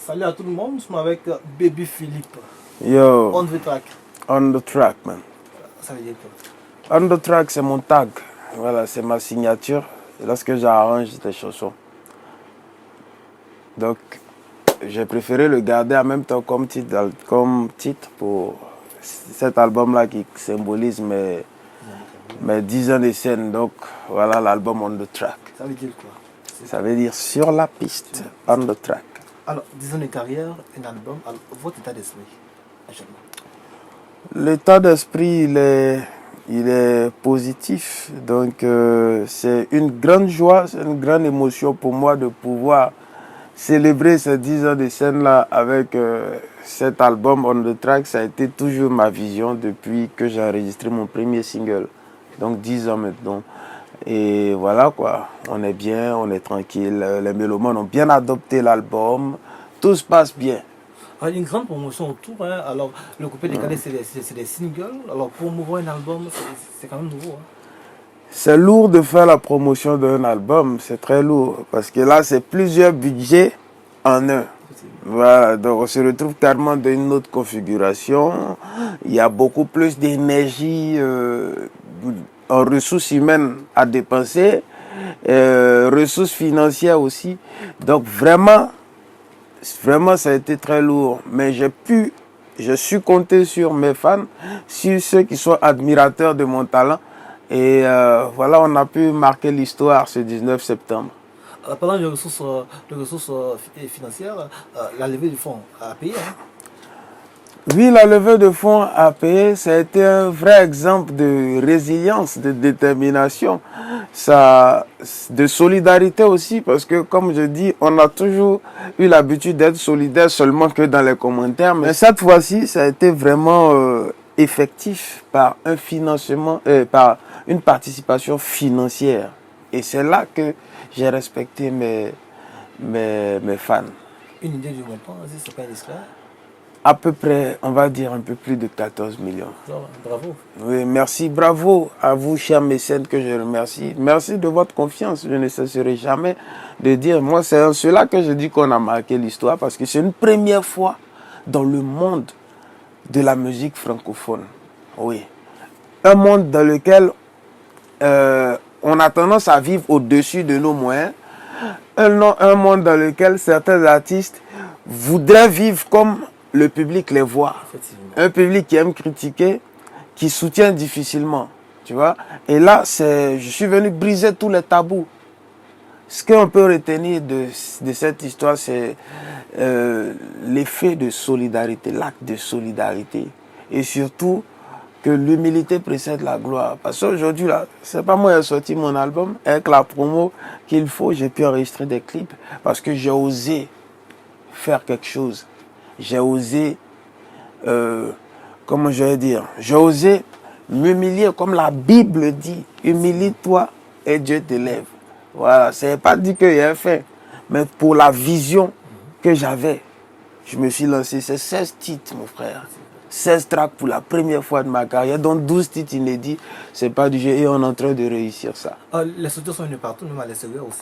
Salut à tout le monde, nous sommes avec Baby Philippe. Yo, On the track. on the track, man. Ça veut dire quoi? On the track, c'est mon tag. Voilà, c'est ma signature lorsque j'arrange des chansons. Donc, j'ai préféré le garder en même temps comme titre pour cet album-là qui symbolise mes 10 ans de scène. Donc, voilà l'album On the track. Ça veut dire quoi? Ça veut dire sur la piste, on the track. Alors, 10 ans de carrière, un album, alors, votre état d'esprit, actuellement? L'état d'esprit, il est positif. Donc, c'est une grande joie, c'est une grande émotion pour moi de pouvoir célébrer ces 10 ans de scène-là avec cet album On the Track. Ça a été toujours ma vision depuis que j'ai enregistré mon premier single. Donc, 10 ans maintenant. Et voilà quoi, on est bien, on est tranquille. Les mélomanes ont bien adopté l'album. Tout se passe bien. Alors, une grande promotion autour, hein. Alors, le coupé décalé, c'est des singles. Alors, promouvoir un album, c'est quand même nouveau. Hein. C'est lourd de faire la promotion d'un album, c'est très lourd. Parce que là, c'est plusieurs budgets en un. Voilà, donc on se retrouve carrément dans une autre configuration. Il y a beaucoup plus d'énergie en ressources humaines à dépenser, ressources financières aussi. Donc vraiment, ça a été très lourd. Mais je suis compté sur mes fans, sur ceux qui sont admirateurs de mon talent. Et voilà, on a pu marquer l'histoire ce 19 septembre. Parlant de ressources financières, la levée du fonds a payé. Hein. Oui, la levée de fonds à payer, ça a été un vrai exemple de résilience, de détermination, de solidarité aussi, parce que comme je dis, on a toujours eu l'habitude d'être solidaire seulement que dans les commentaires, mais cette fois-ci, ça a été vraiment effectif par un financement, par une participation financière. Et c'est là que j'ai respecté mes fans. Une idée du montant, si c'est pas indiscret? À peu près, on va dire un peu plus de 14 millions. Bravo. Oui, merci, bravo à vous, chers mécènes, que je remercie. Merci de votre confiance. Je ne cesserai jamais de dire, moi, c'est en cela que je dis qu'on a marqué l'histoire, parce que c'est une première fois dans le monde de la musique francophone. Oui. Un monde dans lequel on a tendance à vivre au-dessus de nos moyens. Un monde dans lequel certains artistes voudraient vivre comme le public les voit. Un public qui aime critiquer, qui soutient difficilement. Tu vois? Et là, je suis venu briser tous les tabous. Ce qu'on peut retenir de cette histoire, c'est l'effet de solidarité, l'acte de solidarité. Et surtout, que l'humilité précède la gloire. Parce qu'aujourd'hui, là, c'est pas moi qui ai sorti mon album. Avec la promo qu'il faut, j'ai pu enregistrer des clips. Parce que j'ai osé faire quelque chose. J'ai osé, comment je vais dire, j'ai osé m'humilier comme la Bible dit. Humilie-toi et Dieu t'élève. Voilà, c'est pas dit que j'ai fait. Mais pour la vision que j'avais, je me suis lancé. C'est 16 titres, mon frère. 16 tracks pour la première fois de ma carrière, dont 12 titres inédits. C'est pas du jeu et on est en train de réussir ça. Les soutiens sont venus partout, même à l'extérieur aussi.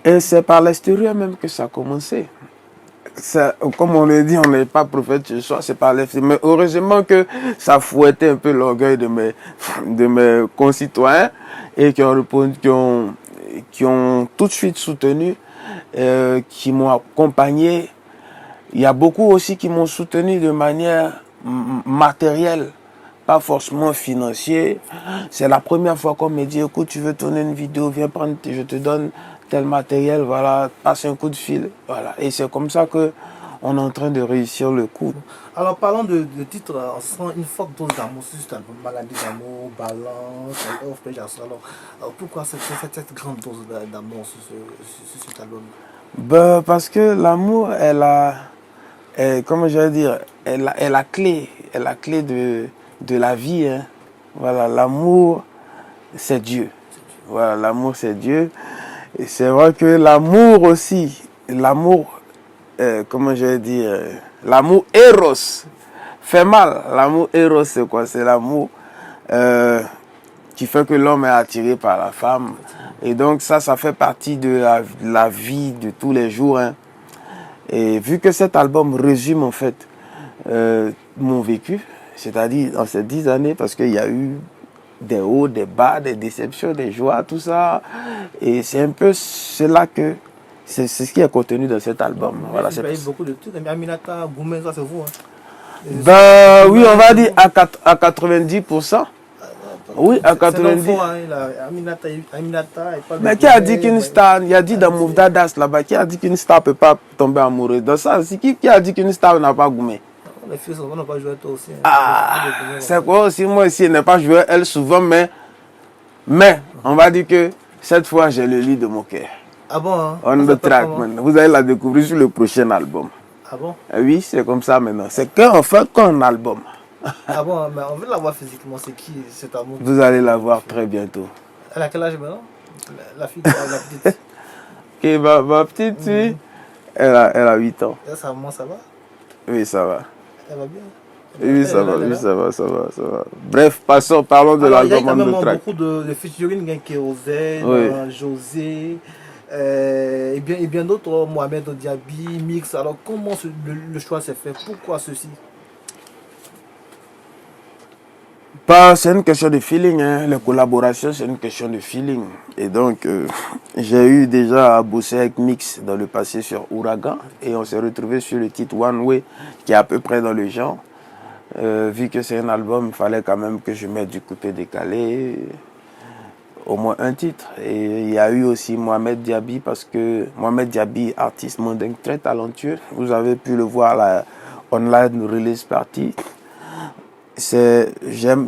Et c'est par l'extérieur même que ça a commencé. Comme on le dit, on n'est pas prophète ce soir, c'est par l'extérieur. Mais heureusement que ça fouettait un peu l'orgueil de mes concitoyens et qui ont tout de suite soutenu, qui m'ont accompagné. Il y a beaucoup aussi qui m'ont soutenu de manière matérielle, pas forcément financier. C'est la première fois qu'on me dit, écoute, tu veux tourner une vidéo, viens prendre, je te donne tel matériel, voilà, passe un coup de fil. Voilà. Et c'est comme ça qu'on est en train de réussir le coup. Alors parlons de titres, on sent une forte dose d'amour sur cet album, Maladie d'amour, Balance, offre. Alors pourquoi cette grande dose d'amour sur cet album? Parce que l'amour, comment je vais dire, est la clé de la vie. Hein. Voilà, l'amour, c'est Dieu. Voilà, l'amour, c'est Dieu. Et c'est vrai que l'amour aussi, comment je vais dire, l'amour éros fait mal. L'amour éros, c'est quoi? C'est l'amour qui fait que l'homme est attiré par la femme. Et donc ça fait partie de la vie de tous les jours. Hein. Et vu que cet album résume en fait mon vécu, c'est-à-dire dans ces 10 années, parce qu'il y a eu des hauts, des bas, des déceptions, des joies, tout ça. Et c'est un peu cela que c'est ce qui est contenu dans cet album. Voilà, il y a eu beaucoup de trucs. Aminata, Goumen, ça c'est vous. Hein. Ben oui, on va dire à 90%. Oui, à 90%. Aminata, mais qui a dit qu'une star, il y a dit dans Mouvdadas là-bas, qui a dit qu'une star ne peut pas tomber amoureuse. Dans ça, qui a dit qu'une star n'a pas goumé? Les filles n'ont pas joué toi aussi. Hein. Ah, c'est quoi aussi? Moi aussi, je n'ai pas joué elle souvent, mais on va dire que cette fois, j'ai le lit de mon cœur. Ah bon? Hein? On the track, man. Vous allez la découvrir sur le prochain album. Ah bon? Oui, c'est comme ça maintenant. C'est qu'on fait qu'un album. Ah bon, mais on veut la voir physiquement. C'est qui cet amour? Vous allez la voir très bientôt. Elle a quel âge maintenant? La fille, la petite. Okay, ma petite fille, elle a 8 ans. Et ça va? Oui, ça va. Elle va bien? Oui, ça va. Bref, parlons de l'album de track. Il y a quand même track. beaucoup de featuring, Kérosène, José, et bien d'autres, Mohamed Diaby, Mix. Alors, comment le choix s'est fait? Pourquoi ceci? C'est une question de feeling, hein. Les collaborations, c'est une question de feeling. Et donc, j'ai eu déjà à bosser avec Mix dans le passé sur Ouragan. Et on s'est retrouvé sur le titre One Way, qui est à peu près dans le genre. Vu que c'est un album, il fallait quand même que je mette du coupé décalé, au moins un titre. Et il y a eu aussi Mohamed Diaby, parce que Mohamed Diaby, artiste mondain très talentueux, vous avez pu le voir à la online release party. J'aime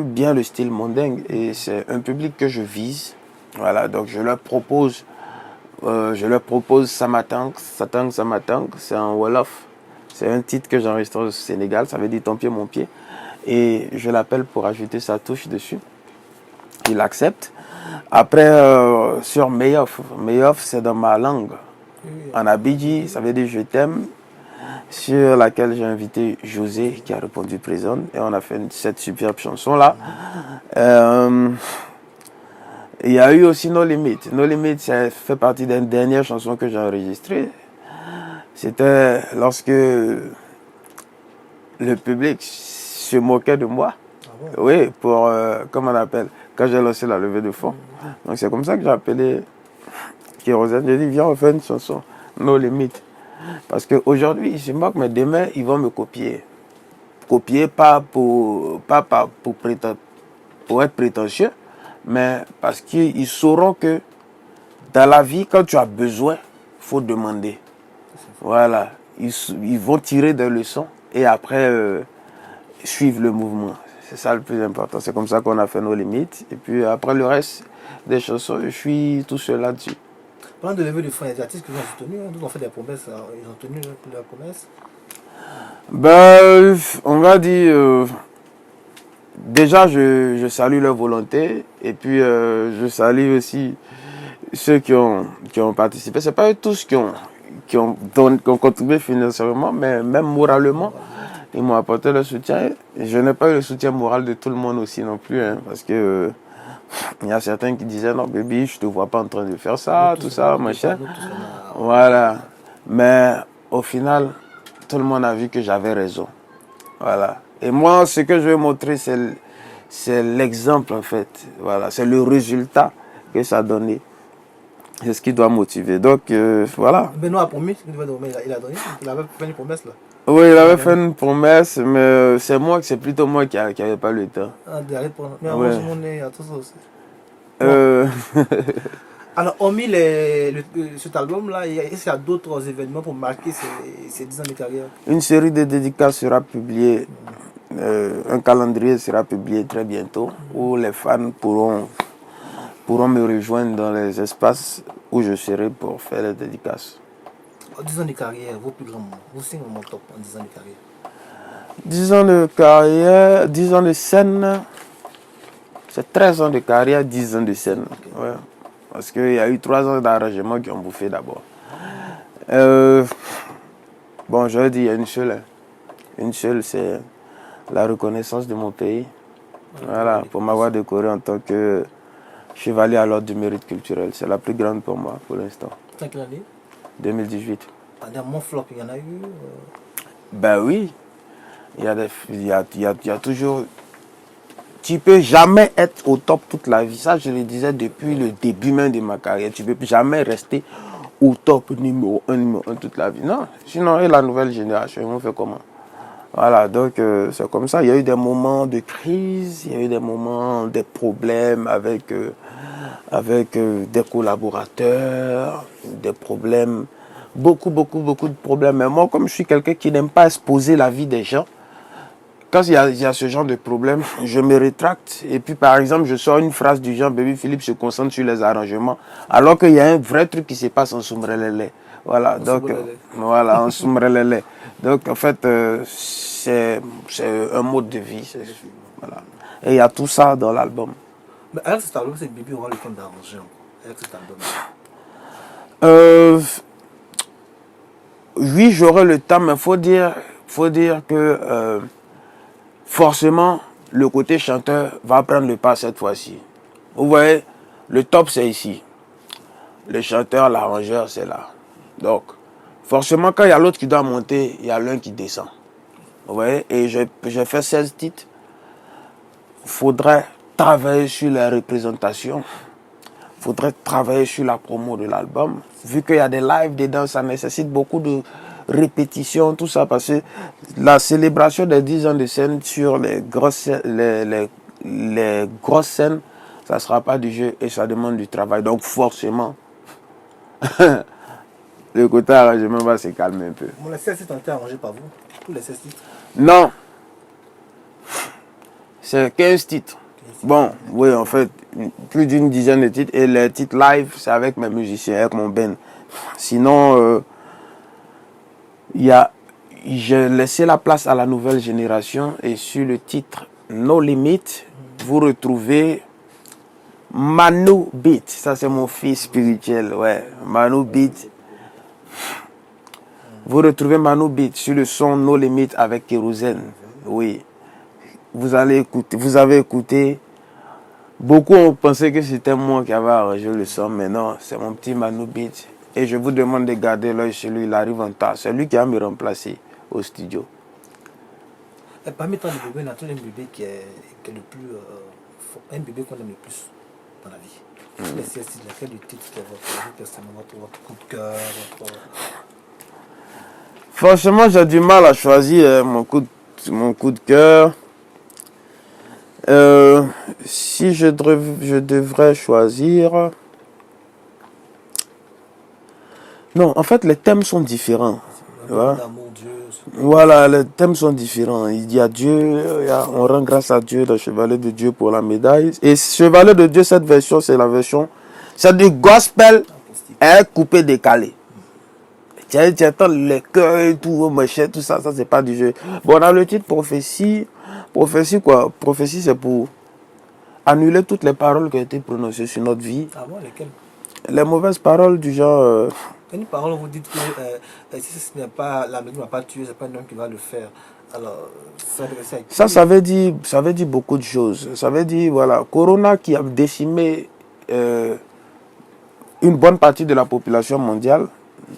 bien le style mondain et c'est un public que je vise. Voilà, donc je leur propose Samatang, c'est un Wolof. C'est un titre que j'enregistre au Sénégal, ça veut dire ton pied, mon pied. Et je l'appelle pour ajouter sa touche dessus. Il accepte. Après, sur Meyoff, c'est dans ma langue. En abidji, ça veut dire je t'aime. Sur laquelle j'ai invité José qui a répondu présent. Et on a fait cette superbe chanson-là. Il y a eu aussi No Limit. No Limit, ça fait partie d'une dernière chanson que j'ai enregistrée. C'était lorsque le public se moquait de moi. Ah bon? Oui, pour, comment on appelle, quand j'ai lancé la levée de fonds. Donc c'est comme ça que j'ai appelé Kérosène. J'ai dit, viens, on fait une chanson, No Limit. Parce qu'aujourd'hui, ils se moquent, mais demain, ils vont me copier. Copier pas pour être prétentieux, mais parce qu'ils sauront que dans la vie, quand tu as besoin, il faut demander. Voilà, ils vont tirer des leçons et après suivre le mouvement. C'est ça le plus important. C'est comme ça qu'on a fait nos limites. Et puis après le reste des chansons, je suis tout seul là-dessus. Pendant de lever de fonds, il y a des artistes qui ont soutenu, d'autres ont fait des promesses, ils ont tenu leurs promesses. On va dire, déjà je salue leur volonté et puis je salue aussi ceux qui ont participé. C'est pas eux tous qui ont contribué financièrement, mais même moralement, ils m'ont apporté le soutien. Et je n'ai pas eu le soutien moral de tout le monde aussi non plus, hein, parce que il y a certains qui disaient non, baby, je te vois pas en train de faire ça, tout ça, machin. Voilà. Mais au final, tout le monde a vu que j'avais raison. Voilà. Et moi, ce que je veux montrer, c'est l'exemple en fait. Voilà. C'est le résultat que ça a donné. C'est ce qui doit motiver. Donc, voilà. Benoît a promis, il a donné, il avait fait une promesse là. Oui, il avait fait une promesse, mais c'est plutôt moi qui n'avais pas le temps. Ah, mais Ouais. il y a tout ça aussi. Euh, Alors, hormis cet album-là, est-ce qu'il y a d'autres événements pour marquer ces 10 ans de carrière? Une série de dédicaces sera publiée, un calendrier sera publié très bientôt, où les fans pourront me rejoindre dans les espaces où je serai pour faire les dédicaces. 10 ans de carrière, vos plus grands moments. Vous signez mon top en 10 ans de carrière. 10 ans de carrière, 10 ans de scène, c'est 13 ans de carrière, 10 ans de scène. Okay. Ouais. Parce qu'il y a eu 3 ans d'arrangement qui ont bouffé d'abord. Bon, je vais dire, il y a une seule. Hein. Une seule, c'est la reconnaissance de mon pays. Voilà, pour m'avoir décoré en tant que chevalier à l'ordre du mérite culturel. C'est la plus grande pour moi pour l'instant. C'est quelle année? 2018. Des moments flop, il y en a eu. Ben oui, il y a toujours... Tu peux jamais être au top toute la vie. Ça, je le disais depuis le début même de ma carrière. Tu peux jamais rester au top numéro 1 toute la vie. Non, sinon, et la nouvelle génération, ils vont faire comment? Voilà, donc c'est comme ça. Il y a eu des moments de crise, il y a eu des moments, des problèmes avec des collaborateurs, des problèmes, beaucoup de problèmes. Mais moi, comme je suis quelqu'un qui n'aime pas exposer la vie des gens, quand il y a ce genre de problème, je me rétracte. Et puis, par exemple, je sors une phrase du genre, Baby Philippe se concentre sur les arrangements, alors qu'il y a un vrai truc qui se passe en Soumrelele. Voilà, donc, voilà, en Soumrelele. Donc, en fait, c'est un mode de vie. Voilà. Et il y a tout ça dans l'album. Mais avec cet album, c'est Baby aura le temps d'arranger avec cet album. Oui, j'aurai le temps, mais faut dire que forcément, le côté chanteur va prendre le pas cette fois-ci. Vous voyez, le top c'est ici. Le chanteur, l'arrangeur, c'est là. Donc, forcément, quand il y a l'autre qui doit monter, il y a l'un qui descend. Vous voyez, et j'ai fait 16 titres. Il faudrait travailler sur la représentation. Il faudrait travailler sur la promo de l'album. Vu qu'il y a des lives dedans, ça nécessite beaucoup de répétitions, tout ça, parce que la célébration des 10 ans de scène sur les grosses scènes, ça ne sera pas du jeu et ça demande du travail. Donc forcément, le côté arrangement va se calmer un peu. Bon, les 16 titres ont été arrangés par vous? Tous les 16 titres? Non. C'est 15 titres. Bon, oui, en fait, plus d'une dizaine de titres. Et les titres live, c'est avec mes musiciens, avec mon band. Sinon, j'ai laissé la place à la nouvelle génération. Et sur le titre No Limit, vous retrouvez Manu Beat. Ça, c'est mon fils spirituel, ouais. Manu Beat. Vous retrouvez Manu Beat sur le son No Limit avec Kérosène. Oui. Vous avez écouté. Beaucoup ont pensé que c'était moi qui avais arrangé le son, mais non, c'est mon petit Manu Beat. Et je vous demande de garder l'œil sur lui, il arrive en tas. C'est lui qui va me remplacer au studio. Et parmi tant de bébés, il y a un bébé qui est le plus. Un bébé qu'on aime le plus dans la vie. Les 16 titres, lequel du titre qui est votre coup de cœur, Franchement, j'ai du mal à choisir mon coup de cœur. Si je devrais choisir... Non, en fait, les thèmes sont différents. Voilà. Voilà, les thèmes sont différents. Il y a Dieu, on rend grâce à Dieu, le Chevalier de Dieu pour la médaille. Et Chevalier de Dieu, cette version, c'est la version... C'est du gospel coupé, décalé. Tu entends les cœurs et tout, machin, tout ça, c'est pas du jeu. Bon, dans le titre prophétie quoi? Prophétie, c'est pour annuler toutes les paroles qui ont été prononcées sur notre vie. Ah bon, lesquelles? Les mauvaises paroles du genre... Une parole, vous dites que si ce n'est pas la maison ne va pas tuer, c'est pas un homme qui va le faire. Alors, ça veut dire beaucoup de choses. Ça veut dire, voilà, Corona qui a décimé une bonne partie de la population mondiale,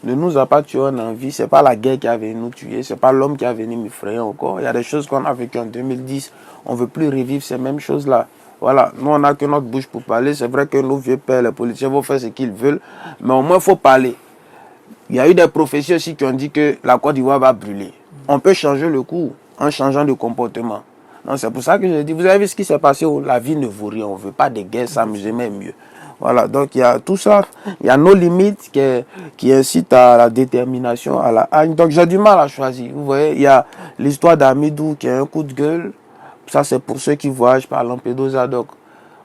ne nous a pas tué en envie. C'est pas la guerre qui a venu nous tuer, c'est pas l'homme qui a venu m'effrayer encore. Il y a des choses qu'on a vécues en 2010, on veut plus revivre ces mêmes choses-là. Voilà, nous on n'a que notre bouche pour parler. C'est vrai que nos vieux pères, les politiciens vont faire ce qu'ils veulent, mais au moins il faut parler. Il y a eu des prophéties aussi qui ont dit que la Côte d'Ivoire va brûler. On peut changer le cours en changeant de comportement. Non, c'est pour ça que je dis, vous avez vu ce qui s'est passé où la vie ne vaut rien, on ne veut pas de guerre, s'amuser même mieux. Voilà, donc il y a tout ça, il y a nos limites qui incitent à la détermination, à la haine. Donc j'ai du mal à choisir. Vous voyez, il y a l'histoire d'Amidou qui a un coup de gueule. Ça, c'est pour ceux qui voyagent par Lampedusa. Donc,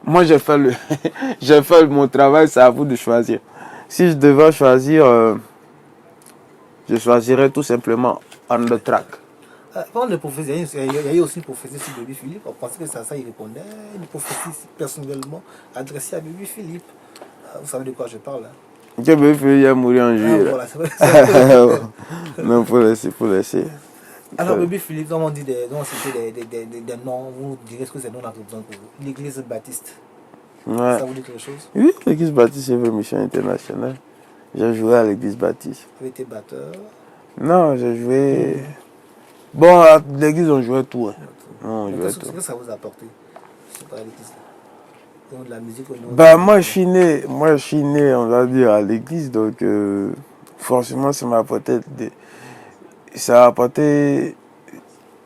moi, j'ai fait mon travail, c'est à vous de choisir. Si je devais choisir, je choisirais tout simplement On the Track. Avant de prophétie, il y a eu aussi une prophétie sur Baby Philippe. On pensait que ça il répondait. Une prophétie personnellement adressée à Baby Philippe. Vous savez de quoi je parle, hein? Que Baby Philippe a mouru en juillet. Voilà, c'est vrai. Non, faut laisser. Alors, Baby Philippe, on dit des noms, vous direz ce que ces noms représentent pour vous. L'église baptiste. Ouais. Ça vous dit quelque chose? Oui, l'église baptiste, c'est une mission internationale. J'ai joué à l'église baptiste. Vous avez été batteur. Non, j'ai joué... Bon, à l'église, on jouait tout. Hein. On jouait Qu'est-ce tout. que ça vous a apporté? C'est pas à l'église. Au niveau de la musique, au niveau Bah, moi, je suis né, on va dire, à l'église. Donc, forcément, ça m'a apporté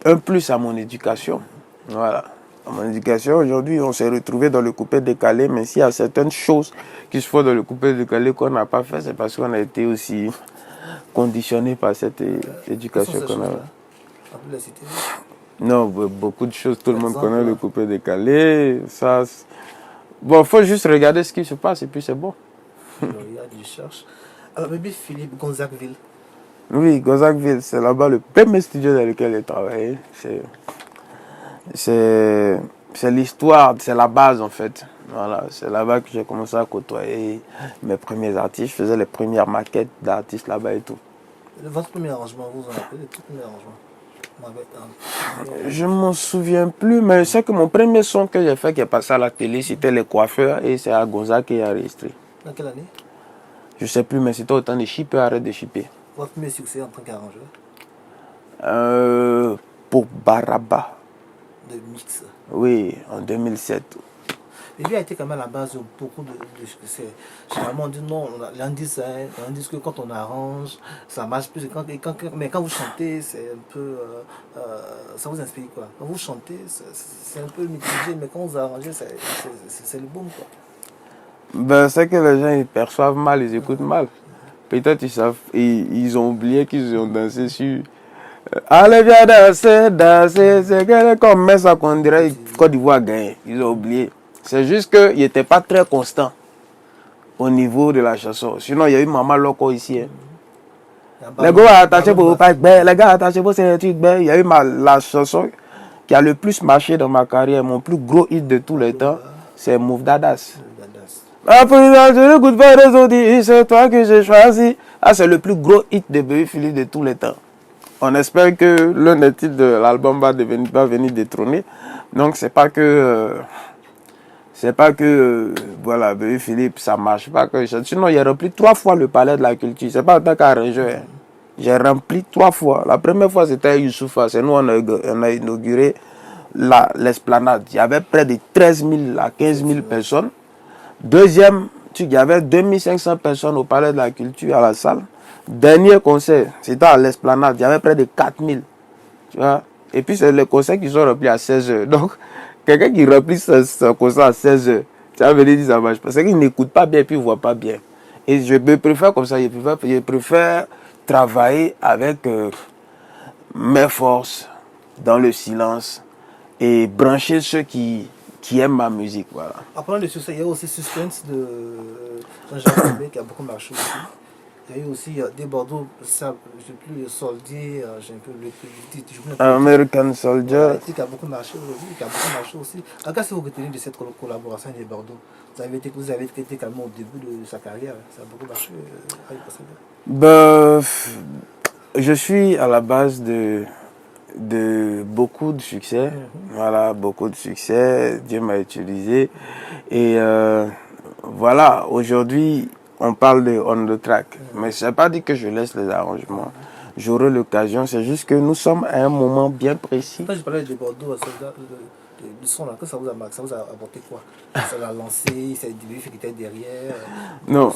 un plus à mon éducation. Voilà. À mon éducation, aujourd'hui, on s'est retrouvé dans le coupé décalé, mais s'il y a certaines choses qui se font dans le coupé décalé qu'on n'a pas fait, c'est parce qu'on a été aussi conditionné par cette éducation qu'on a. On peut la citer. Non, beaucoup de choses, tout le monde Exemple, connaît le coupé décalé. Ça, bon, il faut juste regarder ce qui se passe et puis c'est bon. Je regarde, je cherche. Alors, bébé Philippe, Gonzagueville. Oui, Gonzagueville, c'est là-bas le premier studio dans lequel j'ai travaillé. C'est l'histoire, c'est la base en fait. Voilà, c'est là-bas que j'ai commencé à côtoyer mes premiers artistes. Je faisais les premières maquettes d'artistes là-bas et tout. Votre premier arrangement, vous en rappelez le tout premier arrangement? Je m'en souviens plus, mais je sais que mon premier son que j'ai fait qui est passé à la télé, c'était Les Coiffeurs et c'est à Gonzague qui a enregistré. Dans quelle année? Je sais plus, mais c'était autant de chipper, arrête de chipper. Votre premier succès en tant qu'arrangeur? Pour Baraba. De mix. Oui, en 2007. Et lui a été quand même à la base de beaucoup de succès. Généralement, on dit non, l'indice, que quand on arrange, ça marche plus. Mais quand vous chantez, c'est un peu. Ça vous inspire quoi? Quand vous chantez, c'est un peu mitigé, mais quand vous arrangez, c'est le boom quoi. Ben, c'est que les gens ils perçoivent mal, ils écoutent mal. Peut-être ils ont oublié qu'ils ont dansé sur. Allez, viens danser, c'est comme ça qu'on dirait Côte d'Ivoire gagné. Ils ont oublié. C'est juste qu'il n'était pas très constant au niveau de la chanson. Sinon, il y a eu Maman Loco ici. Hein. Les gars attachés pour les gars attachés pour ces trucs. Il y a eu la chanson qui a le plus marché dans ma carrière. Mon plus gros hit de tous les temps, c'est Move Dadas. Je n'écoute pas les autres, c'est toi que j'ai choisi. Ah, c'est le plus gros hit de Bébé Philippe de tous les temps. On espère que l'un des titres de l'album va venir détrôner. Donc, c'est pas que voilà, Bébé Philippe, ça marche pas. Sinon, il a rempli 3 fois le palais de la culture. C'est pas en tant qu'arrangeur. Hein. J'ai rempli 3 fois. La première fois, c'était à Youssoufa. C'est nous, on a inauguré l'esplanade. Il y avait près de 13 000 à 15 000 personnes. Deuxième, il y avait 2500 personnes au palais de la culture à la salle. Dernier concert, c'était à l'esplanade. Il y avait près de 4000. Tu vois? Et puis, c'est les concerts qui sont remplis à 16h. Donc, quelqu'un qui remplit son concert à 16h, ça veut dire que ça marche. Parce qu'il n'écoute pas bien et puis il ne voit pas bien. Et je préfère comme ça. Je préfère travailler avec mes forces dans le silence et brancher ceux qui aiment ma musique. Voilà. En parlant de succès, il y a aussi Suspense de Jean-Jacques Goldberg qui a beaucoup marché aussi. Il y a eu aussi des Bordeaux, ça, je ne sais plus, le Soldier, j'ai un peu le titre. American Soldier. Qui a beaucoup marché aussi. En cas, si vous retenez de cette collaboration des Bordeaux, vous avez été quand même au début de sa carrière, ça a beaucoup marché. Je suis à la base de beaucoup de succès. Voilà, beaucoup de succès. Dieu m'a utilisé. Et voilà, aujourd'hui, on parle de on the track. Mais ça ne veut pas dire que je laisse les arrangements. J'aurai l'occasion. C'est juste que nous sommes à un moment bien précis. Quand je parlais de Bordeaux, le son là, que ça vous a apporté quoi? Ça l'a lancé, c'est Dieu qui était derrière. Non,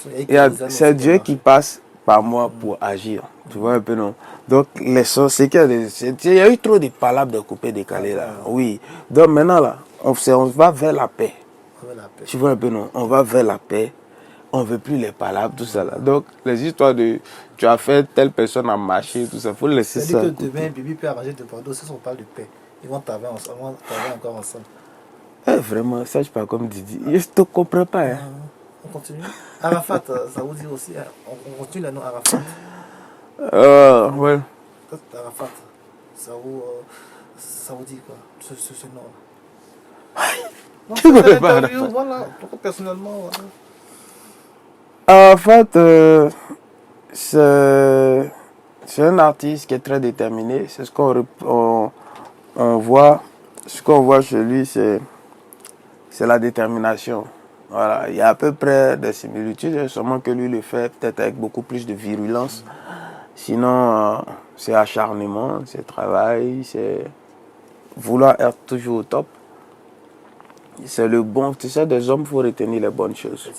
c'est Dieu qui passe par moi pour agir. Tu vois un peu, non? Donc, les sons, c'est qu'il y a eu trop de palabres de coupés décalés là. Oui. Donc maintenant là, on va vers la paix. Tu vois un peu, non? On va vers la paix. On ne veut plus les palabres, tout ça là. Donc, les histoires de tu as fait telle personne a marché, tout ça, il faut laisser ça. C'est-à-dire que demain, Bibi peut arranger de Bordeaux, si on parle de paix. Ils vont travailler encore ensemble. Vraiment, ça je parle comme Didi. Je ne te comprends pas. Hein. On continue. Arafat, ça vous dit aussi. On continue le nom Arafat. Ouais. Arafat, ça vous dit quoi, ce nom-là? Non, tu connais pas Arafat? Voilà, personnellement. Voilà. Arafat, c'est un artiste qui est très déterminé. C'est ce qu'on voit. Ce qu'on voit chez lui, c'est la détermination. Voilà, il y a à peu près des similitudes, seulement que lui le fait peut-être avec beaucoup plus de virulence. Sinon, c'est acharnement, c'est travail, c'est vouloir être toujours au top. C'est le bon, tu sais, des hommes, il faut retenir les bonnes choses.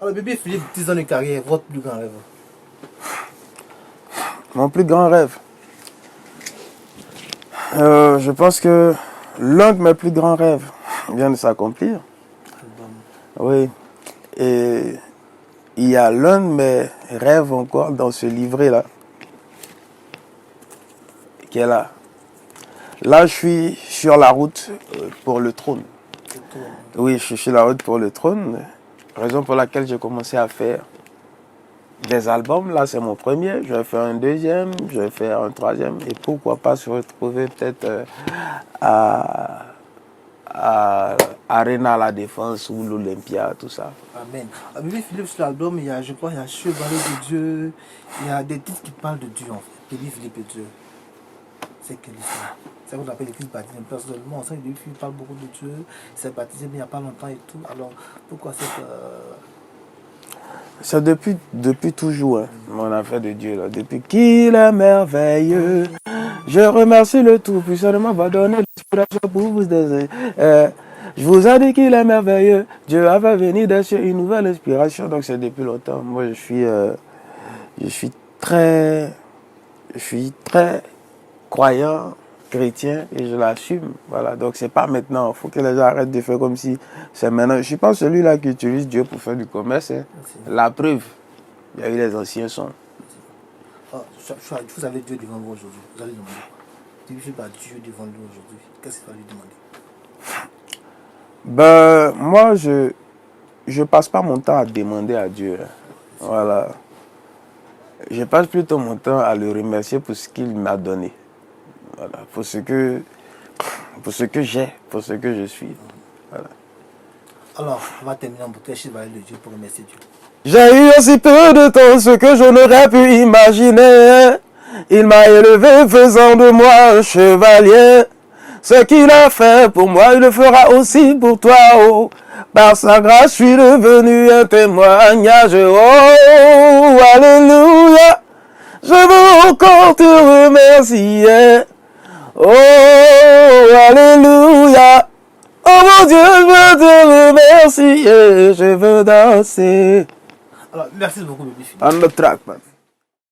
Alors, bébé Philippe, 10 ans de carrière, votre plus grand rêve? Mon plus grand rêve. Je pense que l'un de mes plus grands rêves vient de s'accomplir. Oui. Et il y a l'un de mes rêves encore dans ce livret-là, qui est là. Là, je suis sur la route pour le trône. Oui, je suis sur la route pour le trône. Raison pour laquelle j'ai commencé à faire des albums. Là, c'est mon premier. Je vais faire un deuxième, je vais faire un troisième. Et pourquoi pas se retrouver peut-être à Arena La Défense ou l'Olympia, tout ça. Amen. Bébé Philippe, sur l'album, il y a, je crois, il y a Chevalier de Dieu. Il y a des titres qui parlent de Dieu, en fait. Bébé Philippe et Dieu. C'est quelle histoire? C'est ce qu'on appelle l'église baptisée. Personnellement, on sait que Bébé Philippe parle beaucoup de Dieu. Il s'est baptisé, mais il n'y a pas longtemps et tout. Alors, pourquoi cette... C'est depuis toujours, hein, mon affaire de Dieu, là. Depuis qu'il est merveilleux, je remercie le Tout-Puissant de m'avoir donné l'inspiration pour vous aider. Je vous ai dit qu'il est merveilleux. Dieu a fait venir des cieux une nouvelle inspiration. Donc c'est depuis longtemps. Moi, je suis très croyant, chrétien, et je l'assume. Voilà. Donc c'est pas maintenant. Il faut que les gens arrêtent de faire comme si c'est maintenant. Je suis pas celui-là qui utilise Dieu pour faire du commerce. Hein. La preuve, il y a eu les anciens sons. Vous avez Dieu devant vous aujourd'hui. Vous allez demander. Si vous n'avez pas Dieu devant lui aujourd'hui, qu'est-ce qu'il va lui demander? Ben, moi, je passe pas mon temps à demander à Dieu. Hein. Voilà. Je passe plutôt mon temps à le remercier pour ce qu'il m'a donné. Voilà. Pour ce que j'ai, pour ce que je suis. Voilà. Alors, on va terminer en bouteille Chevalier de Dieu pour remercier Dieu. J'ai eu aussi peu de temps ce que je n'aurais pu imaginer. Il m'a élevé faisant de moi un chevalier. Ce qu'il a fait pour moi, il le fera aussi pour toi. Oh. Par sa grâce, je suis devenu un témoignage. Oh, alléluia. Je veux encore te remercier. Oh, alléluia. Oh mon Dieu, je veux te remercier. Je veux danser. Alors, merci beaucoup, bébé Philippe. On the track, man.